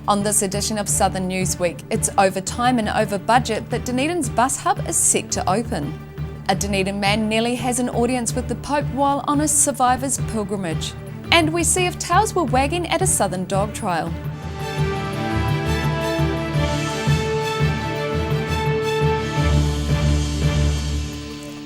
On this edition of Southern Newsweek, it's over time and over budget that Dunedin's Bus Hub is set to open. A Dunedin man nearly has an audience with the Pope while on a survivor's pilgrimage. And we see if tails were wagging at a Southern dog trial.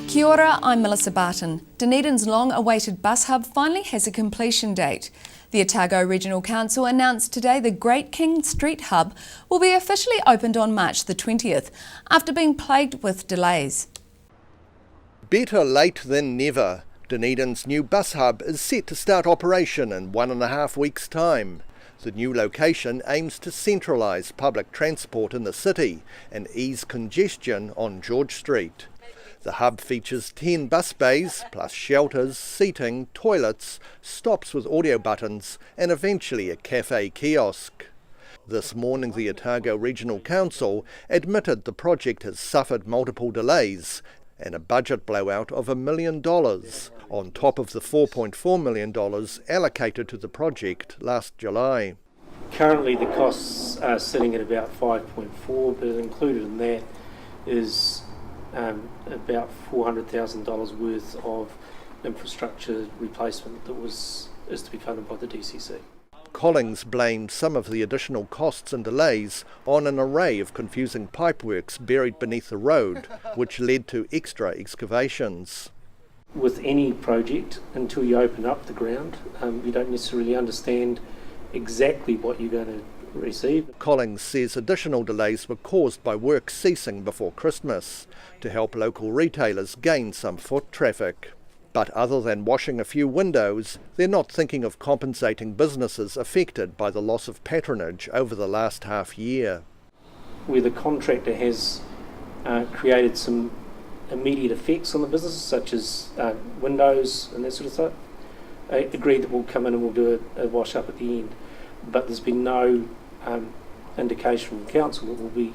Kia ora, I'm Melissa Barton. Dunedin's long-awaited bus hub finally has a completion date. The Otago Regional Council announced today the Great King Street Hub will be officially opened on March the 20th, after being plagued with delays. Better late than never. Dunedin's new bus hub is set to start operation in 1.5 weeks' time. The new location aims to centralise public transport in the city and ease congestion on George Street. The hub features 10 bus bays, plus shelters, seating, toilets, stops with audio buttons and eventually a cafe kiosk. This morning the Otago Regional Council admitted the project has suffered multiple delays and a budget blowout of $1 million, on top of the $4.4 million allocated to the project last July. Currently the costs are sitting at about 5.4, but included in that is about $400,000 worth of infrastructure replacement that is to be funded by the DCC. Collings blamed some of the additional costs and delays on an array of confusing pipeworks buried beneath the road, which led to extra excavations. With any project, until you open up the ground, you don't necessarily understand exactly what you're going to receive. Collings says additional delays were caused by work ceasing before Christmas to help local retailers gain some foot traffic. But other than washing a few windows, they're not thinking of compensating businesses affected by the loss of patronage over the last half year. Where the contractor has created some immediate effects on the businesses, such as windows and that sort of stuff, agreed that we'll come in and we'll do a wash up at the end. But there's been no indication from the council that we'll be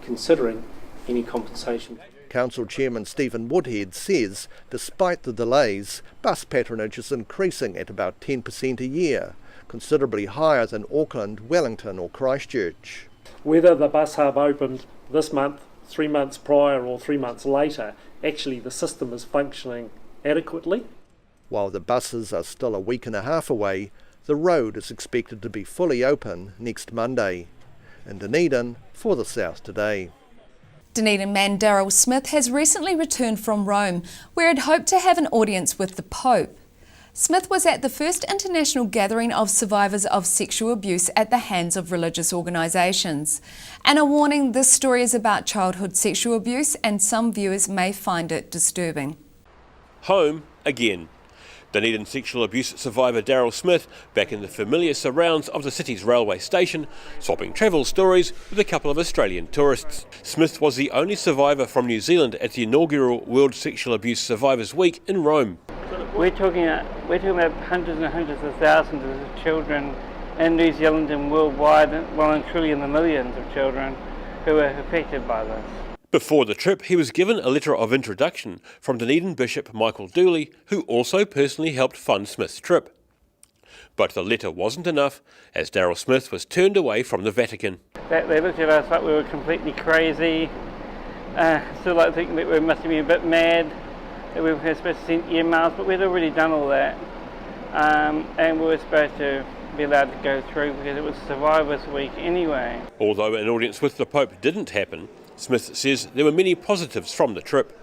considering any compensation. Council Chairman Stephen Woodhead says, despite the delays, bus patronage is increasing at about 10% a year, considerably higher than Auckland, Wellington or Christchurch. Whether the bus hub opened this month, 3 months prior or 3 months later, actually the system is functioning adequately. While the buses are still a week and a half away, the road is expected to be fully open next Monday. In Dunedin, for the South Today. Dunedin man Daryl Smith has recently returned from Rome, where he'd hoped to have an audience with the Pope. Smith was at the first international gathering of survivors of sexual abuse at the hands of religious organisations. And a warning, this story is about childhood sexual abuse and some viewers may find it disturbing. Home again. Dunedin sexual abuse survivor Daryl Smith back in the familiar surrounds of the city's railway station, swapping travel stories with a couple of Australian tourists. Smith was the only survivor from New Zealand at the inaugural World Sexual Abuse Survivors Week in Rome. We're talking about hundreds and hundreds of thousands of children in New Zealand and worldwide, well and truly in the millions of children who are affected by this. Before the trip, he was given a letter of introduction from Dunedin Bishop Michael Dooley, who also personally helped fund Smith's trip. But the letter wasn't enough, as Daryl Smith was turned away from the Vatican. They looked at us like we were completely crazy, still like thinking that we must have been a bit mad, that we were supposed to send emails, but we'd already done all that. And we were supposed to be allowed to go through because it was Survivors Week anyway. Although an audience with the Pope didn't happen, Smith says there were many positives from the trip.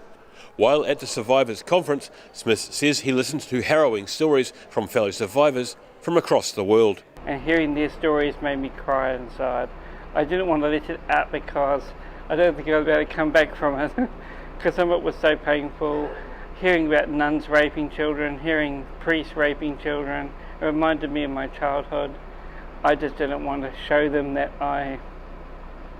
While at the Survivors Conference, Smith says he listened to harrowing stories from fellow survivors from across the world. And hearing their stories made me cry inside. I didn't want to let it out because I don't think I was able to come back from it because some of it was so painful. Hearing about nuns raping children, hearing priests raping children, it reminded me of my childhood. I just didn't want to show them that I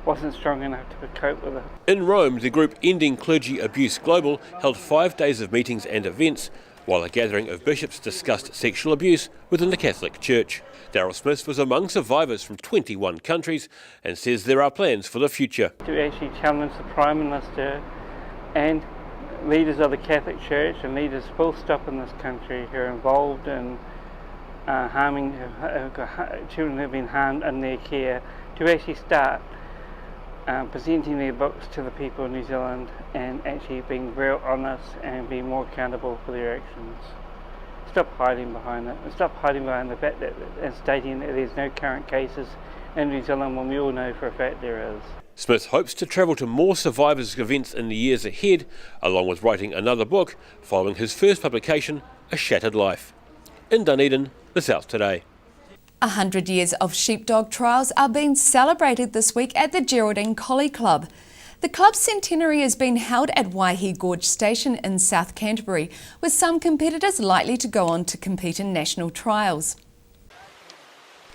wasn't strong enough to cope with it. In Rome, the group Ending Clergy Abuse Global held 5 days of meetings and events, while a gathering of bishops discussed sexual abuse within the Catholic Church. Daryl Smith was among survivors from 21 countries and says there are plans for the future. To actually challenge the Prime Minister and leaders of the Catholic Church and leaders full stop in this country who are involved in children who have been harmed in their care, to actually start presenting their books to the people of New Zealand and actually being real honest and being more accountable for their actions. Stop hiding behind it, and stop hiding behind the fact that and stating that there's no current cases in New Zealand when we all know for a fact there is. Smith hopes to travel to more survivors' events in the years ahead, along with writing another book following his first publication, A Shattered Life. In Dunedin, the South Today. 100 years of Sheepdog Trials are being celebrated this week at the Geraldine Collie Club. The club's centenary is being held at Waihi Gorge Station in South Canterbury, with some competitors likely to go on to compete in national trials.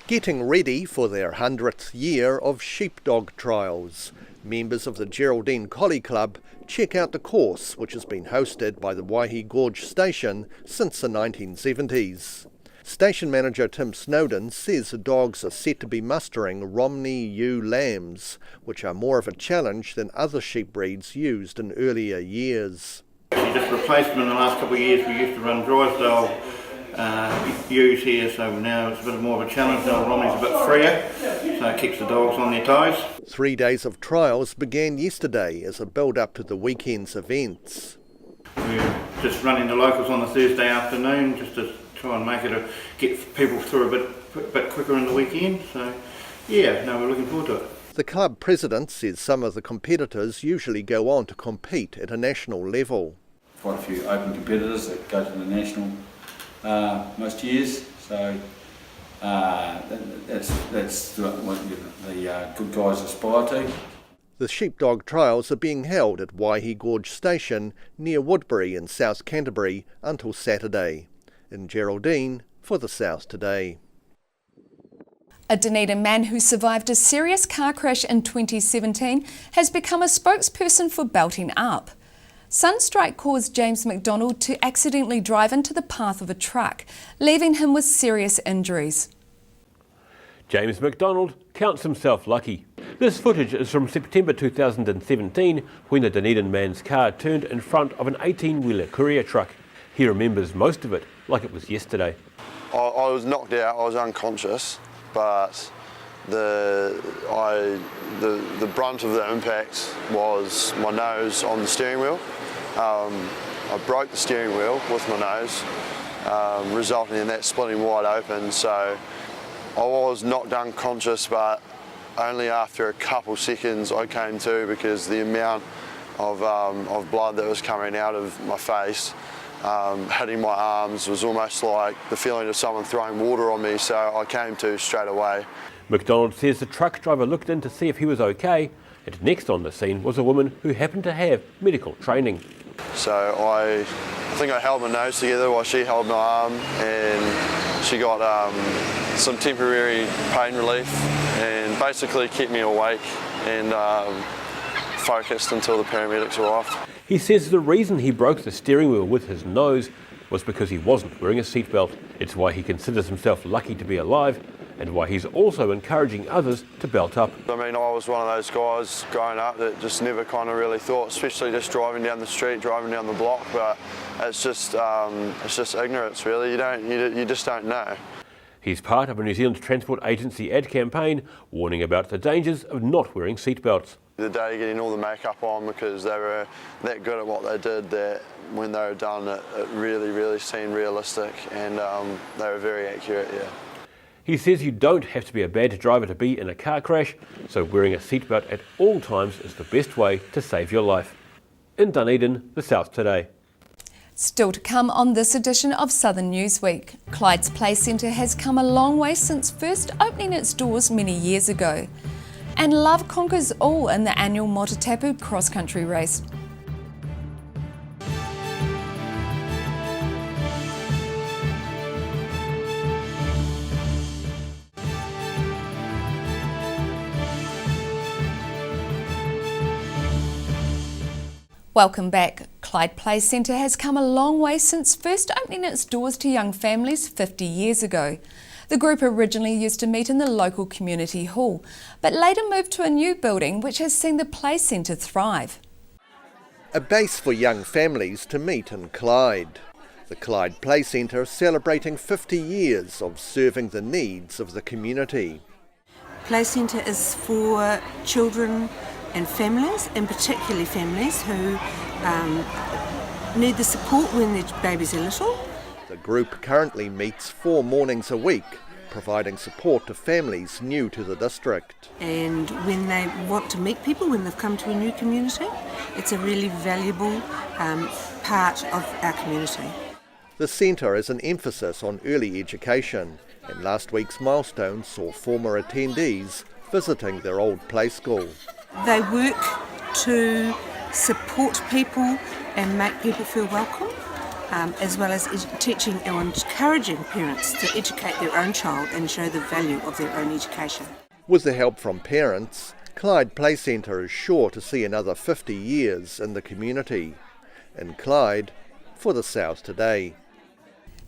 Getting ready for their 100th year of Sheepdog Trials, members of the Geraldine Collie Club check out the course, which has been hosted by the Waihi Gorge Station since the 1970s. Station manager Tim Snowden says the dogs are set to be mustering Romney ewe lambs, which are more of a challenge than other sheep breeds used in earlier years. We just replaced them in the last couple of years. We used to run Drysdale ewes here, so now it's a bit more of a challenge. Now Romney's a bit freer, so it keeps the dogs on their toes. 3 days of trials began yesterday as a build-up to the weekend's events. We're just running the locals on the Thursday afternoon just to try and make it get people through a bit quicker in the weekend. So yeah, no, we're looking forward to it. The club president says some of the competitors usually go on to compete at a national level. Quite a few open competitors that go to the national most years, so that's what the good guys aspire to. The Sheepdog Trials are being held at Waihi Gorge Station near Woodbury in South Canterbury until Saturday. In Geraldine, for the South Today. A Dunedin man who survived a serious car crash in 2017 has become a spokesperson for belting up. Sunstrike caused James McDonald to accidentally drive into the path of a truck, leaving him with serious injuries. James McDonald counts himself lucky. This footage is from September 2017, when the Dunedin man's car turned in front of an 18-wheeler courier truck. He remembers most of it like it was yesterday. I was knocked out, I was unconscious, but the brunt of the impact was my nose on the steering wheel. I broke the steering wheel with my nose, resulting in that splitting wide open. So I was knocked unconscious, but only after a couple seconds I came to, because the amount of blood that was coming out of my face, hitting my arms, was almost like the feeling of someone throwing water on me, so I came to straight away. McDonald says the truck driver looked in to see if he was okay, and next on the scene was a woman who happened to have medical training. So I think I held my nose together while she held my arm, and she got some temporary pain relief and basically kept me awake and focused until the paramedics arrived. He says the reason he broke the steering wheel with his nose was because he wasn't wearing a seatbelt. It's why he considers himself lucky to be alive, and why he's also encouraging others to belt up. I mean, I was one of those guys growing up that just never kind of really thought, especially just driving down the street, driving down the block, but it's just ignorance, really. You just don't know. He's part of a New Zealand Transport Agency ad campaign warning about the dangers of not wearing seatbelts. The day getting all the makeup on, because they were that good at what they did that when they were done it really seemed realistic, and they were very accurate, yeah. He says you don't have to be a bad driver to be in a car crash, so wearing a seatbelt at all times is the best way to save your life. In Dunedin, the South Today. Still to come on this edition of Southern Newsweek, Clyde's Play Centre has come a long way since first opening its doors many years ago. And love conquers all in the annual Tabooed cross-country race. Welcome back. Clyde Play Centre has come a long way since first opening its doors to young families 50 years ago. The group originally used to meet in the local community hall, but later moved to a new building which has seen the play centre thrive. A base for young families to meet in Clyde. The Clyde Play Centre celebrating 50 years of serving the needs of the community. Play Centre is for children and families, and particularly families who need the support when their babies are little. The group currently meets 4 mornings a week, providing support to families new to the district. And when they want to meet people, when they've come to a new community, it's a really valuable part of our community. The centre is an emphasis on early education, and last week's milestone saw former attendees visiting their old play school. They work to support people and make people feel welcome, as well as teaching or encouraging parents to educate their own child and show the value of their own education. With the help from parents, Clyde Play Centre is sure to see another 50 years in the community. In Clyde, for the South Today.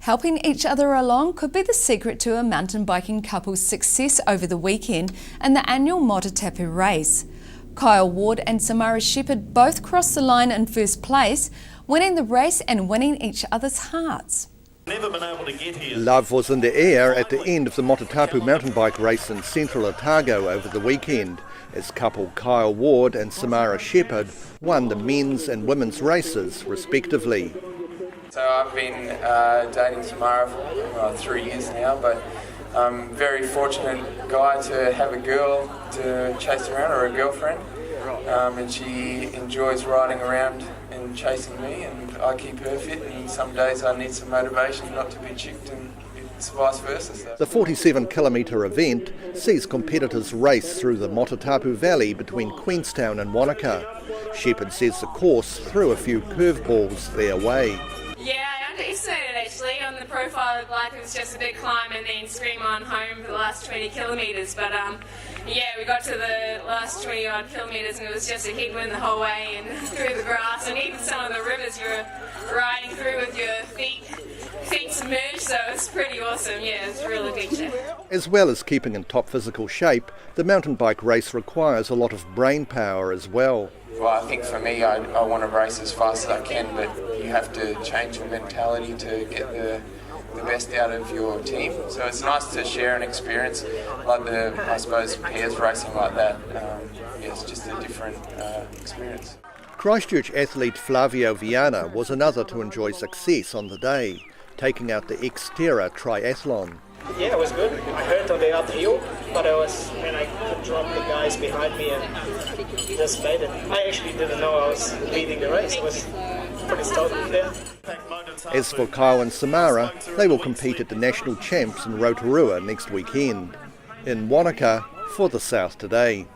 Helping each other along could be the secret to a mountain biking couple's success over the weekend in the annual Motatapu race. Kyle Ward and Samara Shepherd both crossed the line in first place, winning the race and winning each other's hearts. Never been able to get here. Love was in the air at the end of the Motatapu mountain bike race in central Otago over the weekend, as couple Kyle Ward and Samara Shepherd won the men's and women's races respectively. So I've been dating Samara for 3 years now, but I'm very fortunate guy to have a girl to chase around, or a girlfriend, and she enjoys riding around and chasing me, and I keep her fit, and some days I need some motivation not to be chicked, and it's vice versa. So. The 47-kilometre event sees competitors race through the Motatapu Valley between Queenstown and Wanaka. Shepherd says the course threw a few curveballs their way. Yeah, I underestimated actually. On the profile, it looked like it was just a big climb and then scream on home for the last 20 kilometres. But yeah, we got to the last 20 odd kilometres and it was just a headwind the whole way and through the grass, and even some of the rivers you were riding through with your feet submerged, so it's pretty awesome. Yeah, it's a real adventure. As well as keeping in top physical shape, the mountain bike race requires a lot of brain power as well. Well, I think for me, I want to race as fast as I can, but you have to change your mentality to get the best out of your team. So it's nice to share an experience like I suppose, pairs racing like that. It's just a different experience. Christchurch athlete Flavio Viana was another to enjoy success on the day, taking out the Xterra triathlon. Yeah, it was good. I hurt on the uphill, but when I could drop the guys behind me and just made it. I actually didn't know I was leading the race. I was pretty stoked there. As for Kyle and Samara, they will compete at the National Champs in Rotorua next weekend. In Wanaka, for the South Today.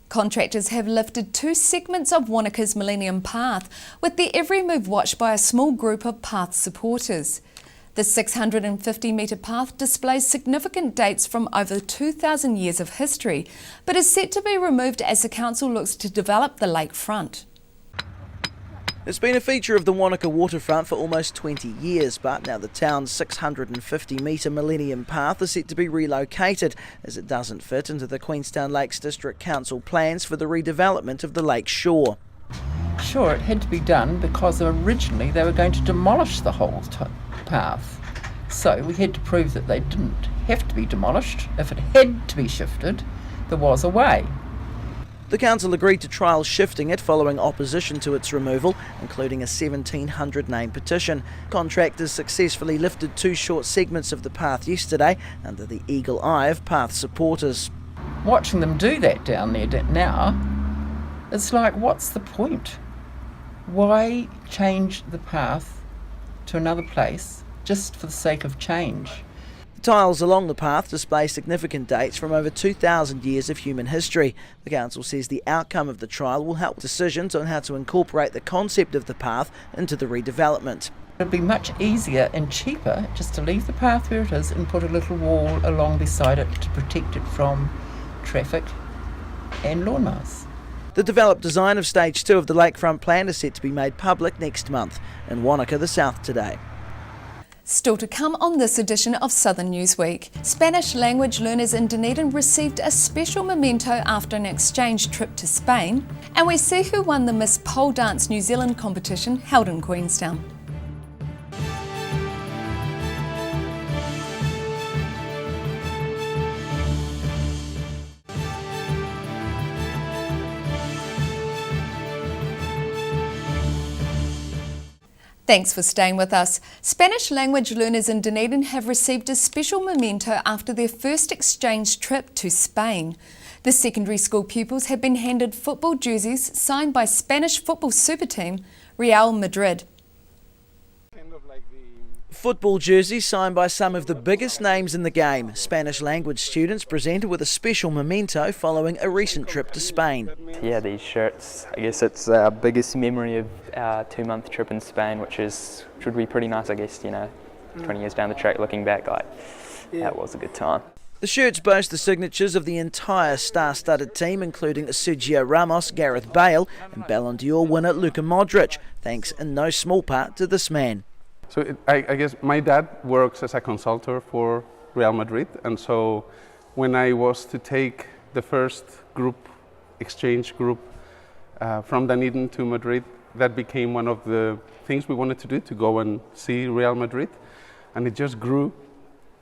Contractors have lifted 2 segments of Wanaka's Millennium Path, with their every move watched by a small group of Path supporters. The 650-metre path displays significant dates from over 2,000 years of history, but is set to be removed as the council looks to develop the lakefront. It's been a feature of the Wanaka waterfront for almost 20 years, but now the town's 650-metre Millennium Path is set to be relocated, as it doesn't fit into the Queenstown Lakes District Council plans for the redevelopment of the lake shore. Sure, it had to be done because originally they were going to demolish the whole path. So we had to prove that they didn't have to be demolished. If it had to be shifted, there was a way. The council agreed to trial shifting it following opposition to its removal, including a 1,700-name petition. Contractors successfully lifted 2 short segments of the path yesterday under the eagle eye of Path supporters. Watching them do that down there now, it's like, what's the point? Why change the path to another place just for the sake of change? The tiles along the path display significant dates from over 2,000 years of human history. The council says the outcome of the trial will help decisions on how to incorporate the concept of the path into the redevelopment. It'd be much easier and cheaper just to leave the path where it is and put a little wall along beside it to protect it from traffic and lawnmowers. The developed design of Stage 2 of the lakefront plan is set to be made public next month. In Wanaka, the South Today. Still to come on this edition of Southern Newsweek, Spanish language learners in Dunedin received a special memento after an exchange trip to Spain, and we see who won the Miss Pole Dance New Zealand competition held in Queenstown. Thanks for staying with us. Spanish language learners in Dunedin have received a special memento after their first exchange trip to Spain. The secondary school pupils have been handed football jerseys signed by Spanish football super team Real Madrid. Football jerseys signed by some of the biggest names in the game. Spanish language students presented with a special memento following a recent trip to Spain. Yeah, these shirts, I guess it's our biggest memory of our 2-month trip in Spain, which would be pretty nice, I guess, 20 years down the track looking back, that was a good time. The shirts boast the signatures of the entire star-studded team, including Sergio Ramos, Gareth Bale and Ballon d'Or winner Luka Modric, thanks in no small part to this man. So I guess my dad works as a consultant for Real Madrid, and so when I was to take the first exchange group from Dunedin to Madrid, that became one of the things we wanted to do, to go and see Real Madrid, and it just grew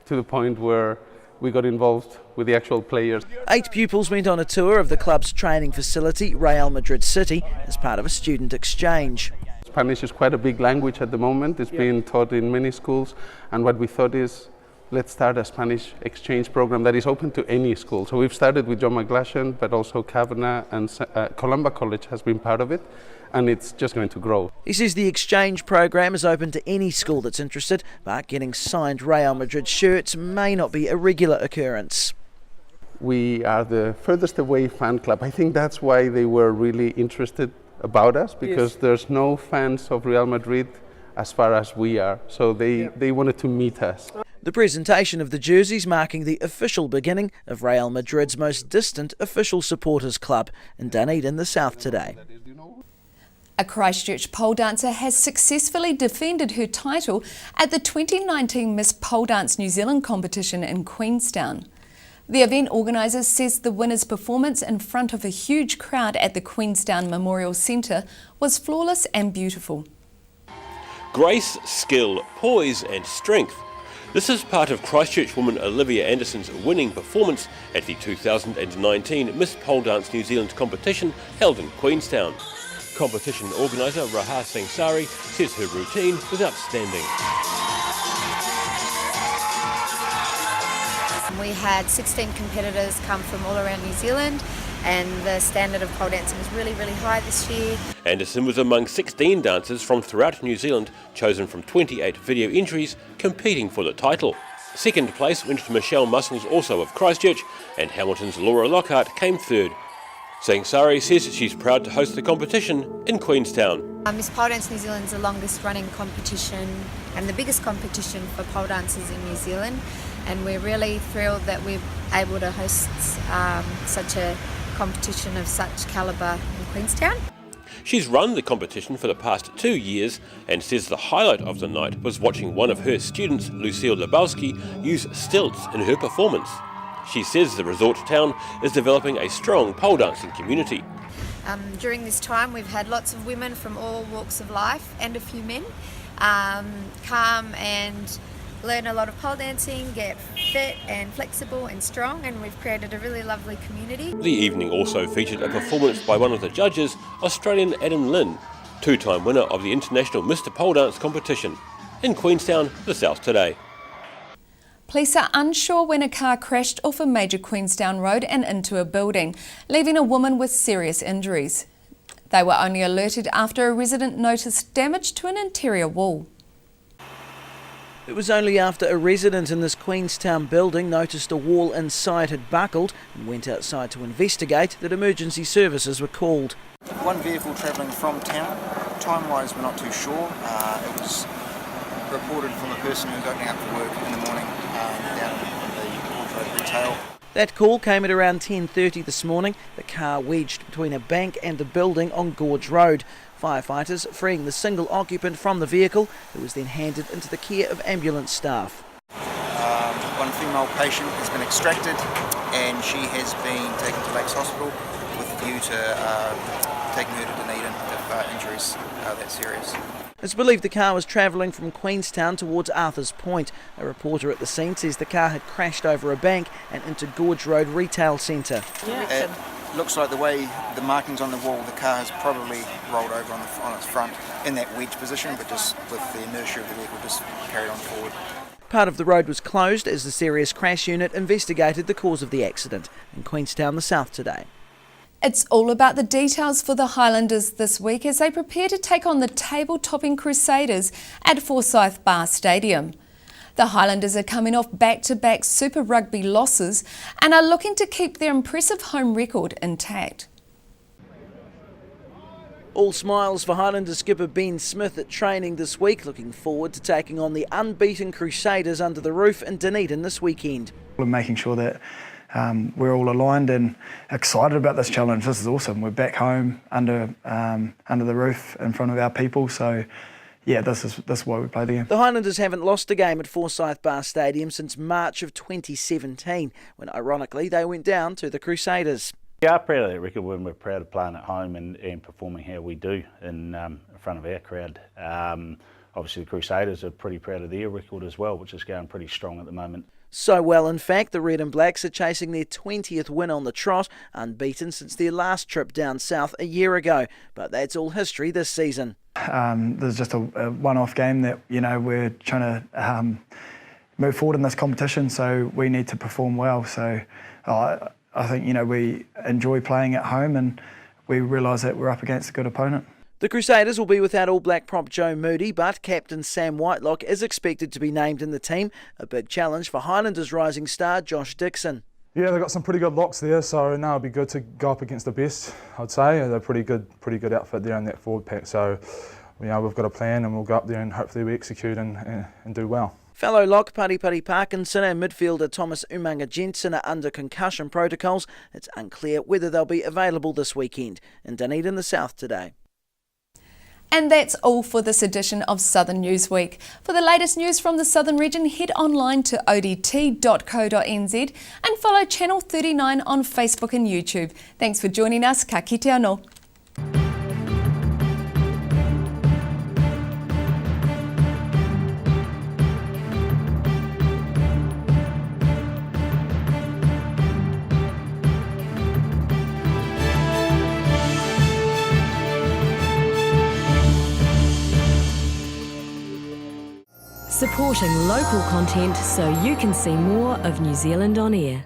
to the point where we got involved with the actual players. 8 pupils went on a tour of the club's training facility, Real Madrid City, as part of a student exchange. Spanish is quite a big language at the moment. It's being taught in many schools, and what we thought is, let's start a Spanish exchange program that is open to any school. So we've started with John McGlashan, but also Kavanagh and Columba College has been part of it, and it's just going to grow. He says the exchange program is open to any school that's interested, but getting signed Real Madrid shirts may not be a regular occurrence. We are the furthest away fan club. I think that's why they were really interested about us, because there's no fans of Real Madrid as far as we are, so they wanted to meet us. The presentation of the jerseys marking the official beginning of Real Madrid's most distant official supporters club in Dunedin, the south today. A Christchurch pole dancer has successfully defended her title at the 2019 Miss Pole Dance New Zealand competition in Queenstown. The event organisers says the winner's performance in front of a huge crowd at the Queenstown Memorial Centre was flawless and beautiful. Grace, skill, poise and strength. This is part of Christchurch woman Olivia Anderson's winning performance at the 2019 Miss Pole Dance New Zealand competition held in Queenstown. Competition organiser Raha Sangsari says her routine was outstanding. We had 16 competitors come from all around New Zealand, and the standard of pole dancing is really, really high this year. Anderson was among 16 dancers from throughout New Zealand, chosen from 28 video entries, competing for the title. Second place went to Michelle Muscles, also of Christchurch, and Hamilton's Laura Lockhart came third. Sangsari says she's proud to host the competition in Queenstown. Miss Pole Dance New Zealand is the longest running competition and the biggest competition for pole dancers in New Zealand, and we're really thrilled that we're able to host such a competition of such calibre in Queenstown. She's run the competition for the past 2 years and says the highlight of the night was watching one of her students, Lucille Lebowski, use stilts in her performance. She says the resort town is developing a strong pole dancing community. During this time we've had lots of women from all walks of life and a few men come and learn a lot of pole dancing, get fit and flexible and strong, and we've created a really lovely community. The evening also featured a performance by one of the judges, Australian Adam Lynn, 2-time winner of the International Mr Pole Dance competition. In Queenstown, the South today. Police are unsure when a car crashed off a major Queenstown road and into a building, leaving a woman with serious injuries. They were only alerted after a resident noticed damage to an interior wall. It was only after a resident in this Queenstown building noticed a wall inside had buckled and went outside to investigate that emergency services were called. One vehicle travelling from town. Time-wise, we're not too sure. It was reported from a person who was opening up for work in the morning down in the Wardrobe Retail. That call came at around 10:30 this morning. The car wedged between a bank and a building on Gorge Road. Firefighters freeing the single occupant from the vehicle, who was then handed into the care of ambulance staff. One female patient has been extracted and she has been taken to Lakes Hospital with a view to taking her to Dunedin if injuries are that serious. It's believed the car was travelling from Queenstown towards Arthur's Point. A reporter at the scene says the car had crashed over a bank and into Gorge Road Retail Centre. looks like the way the markings on the wall, the car has probably rolled over on its front in that wedge position, but just with the inertia of the vehicle just carried on forward. Part of the road was closed as the serious crash unit investigated the cause of the accident in Queenstown, the south today. It's all about the details for the Highlanders this week as they prepare to take on the table-topping Crusaders at Forsyth Bar Stadium. The Highlanders are coming off back-to-back Super Rugby losses and are looking to keep their impressive home record intact. All smiles for Highlanders skipper Ben Smith at training this week, looking forward to taking on the unbeaten Crusaders under the roof in Dunedin this weekend. We're making sure that we're all aligned and excited about this challenge. This is awesome. We're back home under the roof in front of our people, so yeah, this is why we play the game. The Highlanders haven't lost a game at Forsyth Bar Stadium since March of 2017, when ironically they went down to the Crusaders. We are proud of that record when we're proud of playing at home and performing how we do in front of our crowd. Obviously the Crusaders are pretty proud of their record as well, which is going pretty strong at the moment. So well, in fact, the Red and Blacks are chasing their 20th win on the trot, unbeaten since their last trip down south a year ago. But that's all history this season. There's just a one-off game that, you know, we're trying to move forward in this competition, so we need to perform well. So I think, you know, we enjoy playing at home and we realise that we're up against a good opponent. The Crusaders will be without All Black prop Joe Moody, but captain Sam Whitelock is expected to be named in the team, a big challenge for Highlanders rising star Josh Dixon. Yeah, they've got some pretty good locks there, so now it'd be good to go up against the best, I'd say. They're a pretty good outfit there in that forward pack, so you know, we've got a plan and we'll go up there and hopefully we execute and do well. Fellow lock Pari Parkinson and midfielder Thomas Umanga Jensen are under concussion protocols. It's unclear whether they'll be available this weekend. In Dunedin, the south today. And that's all for this edition of Southern Newsweek. For the latest news from the Southern region, head online to odt.co.nz and follow Channel 39 on Facebook and YouTube. Thanks for joining us. Ka kite anō. Supporting local content so you can see more of New Zealand on air.